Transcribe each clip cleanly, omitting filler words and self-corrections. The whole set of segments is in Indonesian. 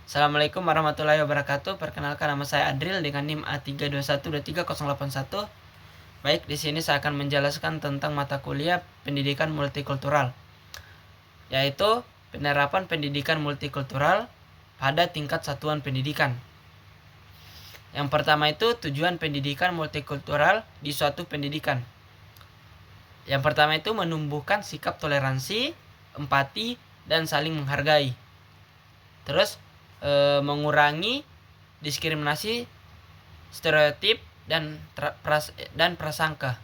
Assalamualaikum warahmatullahi wabarakatuh. Perkenalkan, nama saya Adril dengan NIM A321238081. Baik, di sini saya akan menjelaskan tentang mata kuliah pendidikan multikultural, yaitu penerapan pendidikan multikultural pada tingkat satuan pendidikan. Yang pertama itu tujuan pendidikan multikultural di suatu pendidikan. Yang pertama itu menumbuhkan sikap toleransi, empati, dan saling menghargai. Terus mengurangi diskriminasi, stereotip, dan prasangka.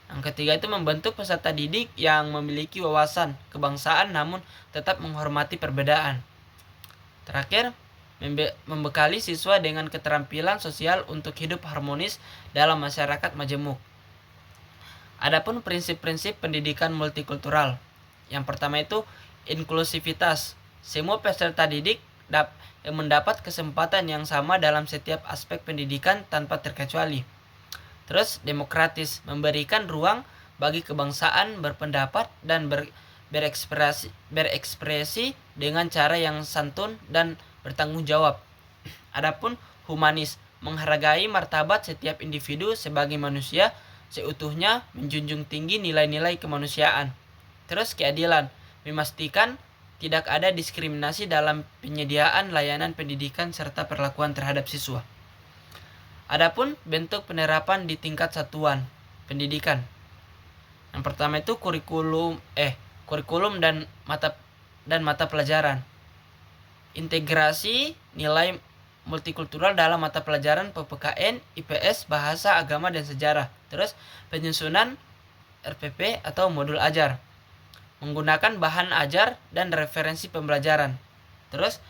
Yang ketiga itu membentuk peserta didik yang memiliki wawasan kebangsaan namun tetap menghormati perbedaan. Terakhir, membekali siswa dengan keterampilan sosial untuk hidup harmonis dalam masyarakat majemuk. Adapun prinsip-prinsip pendidikan multikultural. Yang pertama itu inklusivitas. Semua peserta didik mendapat kesempatan yang sama dalam setiap aspek pendidikan tanpa terkecuali. Terus demokratis, memberikan ruang bagi kebangsaan berpendapat dan berekspresi dengan cara yang santun dan bertanggung jawab. Adapun humanis, menghargai martabat setiap individu sebagai manusia seutuhnya, menjunjung tinggi nilai-nilai kemanusiaan. Terus keadilan, memastikan tidak ada diskriminasi dalam penyediaan layanan pendidikan serta perlakuan terhadap siswa. Adapun bentuk penerapan di tingkat satuan pendidikan. Yang pertama itu kurikulum dan mata pelajaran. Integrasi nilai multikultural dalam mata pelajaran PPKN, IPS, bahasa, agama, dan sejarah. Terus penyusunan RPP atau modul ajar, menggunakan bahan ajar dan referensi pembelajaran. Terus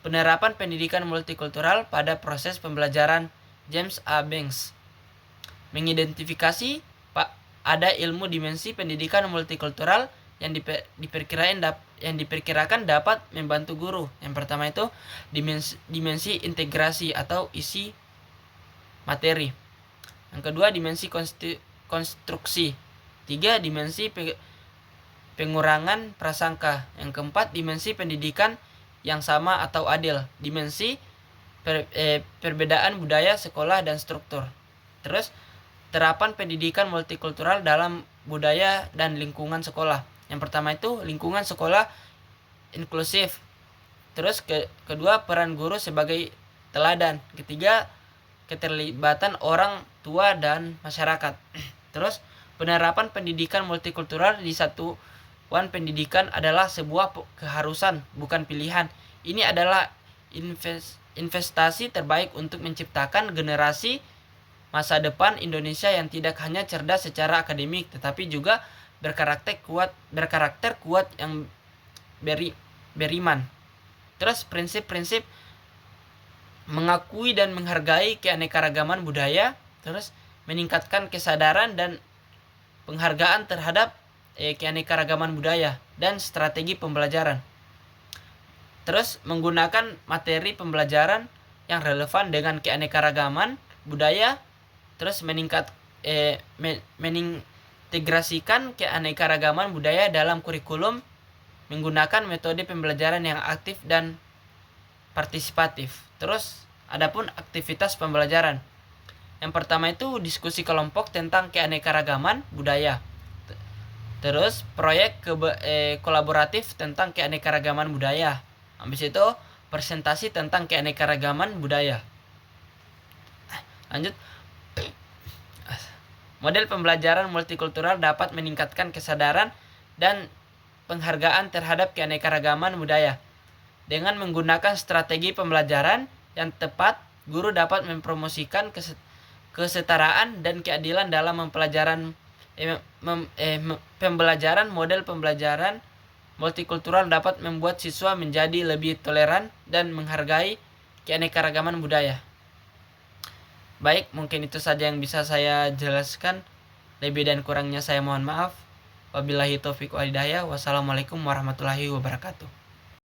penerapan pendidikan multikultural pada proses pembelajaran James A. Banks, mengidentifikasi ada ilmu dimensi pendidikan multikultural yang diperkirakan dapat membantu guru. Yang pertama itu dimensi integrasi atau isi materi. Yang kedua dimensi konstruksi. 3 dimensi pengurangan prasangka. Yang keempat dimensi pendidikan yang sama atau adil. Dimensi perbedaan budaya, sekolah, dan struktur. Terus terapan pendidikan multikultural dalam budaya dan lingkungan sekolah. Yang pertama itu lingkungan sekolah inklusif. Terus kedua peran guru sebagai teladan. Ketiga keterlibatan orang tua dan masyarakat. Terus penerapan pendidikan multikultural di satuan pendidikan adalah sebuah keharusan, bukan pilihan. Ini adalah investasi terbaik untuk menciptakan generasi masa depan Indonesia yang tidak hanya cerdas secara akademik tetapi juga berkarakter kuat yang beriman. Terus prinsip-prinsip mengakui dan menghargai keanekaragaman budaya, terus meningkatkan kesadaran dan penghargaan terhadap keanekaragaman budaya dan strategi pembelajaran. Terus menggunakan materi pembelajaran yang relevan dengan keanekaragaman budaya, terus mengintegrasikan keanekaragaman budaya dalam kurikulum, menggunakan metode pembelajaran yang aktif dan partisipatif. Terus adapun aktivitas pembelajaran. Yang pertama itu diskusi kelompok tentang keanekaragaman budaya. Terus proyek kolaboratif tentang keanekaragaman budaya. Habis itu presentasi tentang keanekaragaman budaya. Lanjut. Model pembelajaran multikultural dapat meningkatkan kesadaran dan penghargaan terhadap keanekaragaman budaya. Dengan menggunakan strategi pembelajaran yang tepat, guru dapat mempromosikan kesetaraan dan keadilan dalam pembelajaran. Model pembelajaran multikultural dapat membuat siswa menjadi lebih toleran dan menghargai keanekaragaman budaya. Baik, mungkin itu saja yang bisa saya jelaskan. Lebih dan kurangnya saya mohon maaf. Wabillahi taufiq wal hidayah. Wassalamualaikum warahmatullahi wabarakatuh.